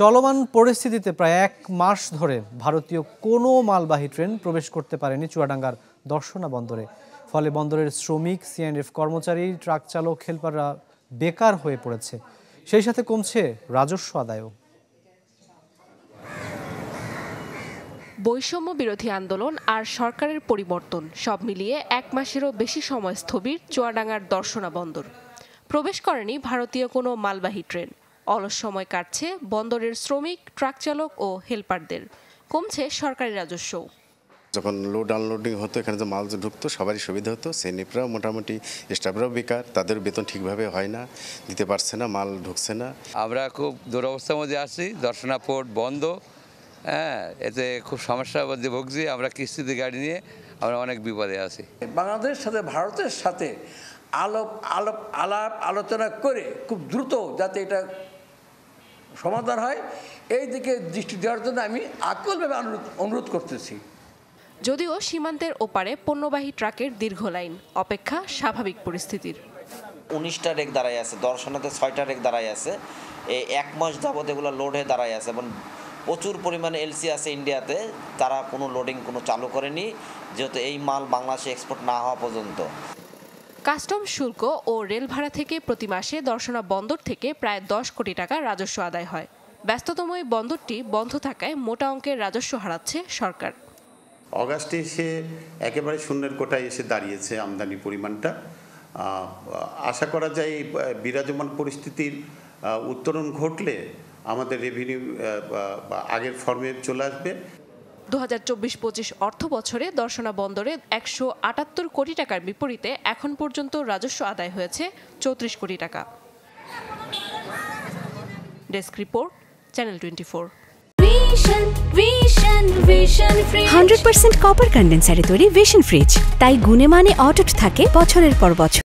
চলমান পরিস্থিতিতে প্রায় ১ মাস ধরে ভারতীয় কোনো মালবাহী ট্রেন প্রবেশ করতে পারেনি চুয়াডাঙ্গার দর্শনা বন্দরে। ফলে বন্দরের শ্রমিক, সিএনএফ কর্মচারী, ট্রাক চালক, হেলপাররা বেকার হয়ে পড়েছে। সেই সাথে কমছে রাজস্ব আদায়ও। বৈষম্য বিরোধী আন্দোলন আর সরকারের পরিবর্তন সব মিলিয়ে ১ মাসেরও বেশি সময় স্থবির চুয়াডাঙ্গার দর্শনা বন্দর। প্রবেশ করেনি ভারতীয় কোনো মালবাহী ট্রেন। অলস সময় কাটছে বন্দরের শ্রমিক, ট্রাক চালক ও হেলপারদের। কমছে সরকারি রাজস্ব। যখন লোড আনলোডিং হতো, এখানে যে মাল ঢুকতো সবারই সুবিধা হতো। সেনিপরাও মোটামুটি, স্টাফরাও বেকার, তাদের বেতন ঠিকভাবে হয় না, দিতে পারছে না, মাল ঢুকছে না। আমরা খুব দুরবস্থার মধ্যে আছি। দর্শনা পোর্ট বন্ধ, এতে খুব সমস্যার মধ্যে ভুগছি। আমরা কিস্তিতে গাড়ি নিয়ে আমরা অনেক বিপদে আছি। বাংলাদেশের সাথে ভারতের সাথে আলাপ আলোচনা করে খুব দ্রুত যাতে এটা সমাধান হয়, এই দিকে দৃষ্টি দেওয়ার জন্য আমি আকুলভাবে অনুরোধ করতেছি। যদিও সীমান্তের ওপারে পণ্যবাহী ট্রাকের দীর্ঘ লাইন, অপেক্ষা স্বাভাবিক পরিস্থিতির। 19টা রেক দাঁড়ায় আছে, দর্শনাতে 6টা রেক দাঁড়ায় আছে। এই 1 মাস যাবত এগুলো লোড হয়ে দাঁড়ায় আছে এবং প্রচুর পরিমাণে এলসি আছে ইন্ডিয়াতে, তারা কোনো লোডিং চালু করেনি, যেহেতু এই মাল বাংলাদেশে এক্সপোর্ট না হওয়া পর্যন্ত। কাস্টম শুল্ক ও রেল ভাড়া থেকে প্রতি মাসে দর্শনা বন্দর থেকে প্রায় 10 কোটি টাকা রাজস্ব আদায় হয়। ব্যস্ততম এই বন্দরটি বন্ধ থাকায় মোটা অঙ্কের রাজস্ব হারাচ্ছে সরকার। অগাস্টে এসে একেবারে শূন্যের কোটায় এসে দাঁড়িয়েছে আমদানি পরিমাণটা। আশা করা যায় বিরাজমান পরিস্থিতির উত্তরণ ঘটলে আমাদের রেভিনিউ আগের ফর্মে চলে আসবে। 2024-25 অর্থ বছরে দর্শনা বন্দরে 178 কোটি টাকার বিপরীতে এখন পর্যন্ত রাজস্ব আদায় হয়েছে 34 কোটি টাকা। Desk report, channel 24। 100% কপার কন্ডেন্সারে তৈরি ভিশন ফ্রিজ, তাই গুণে মানে অটুট থাকে বছরের পর বছর।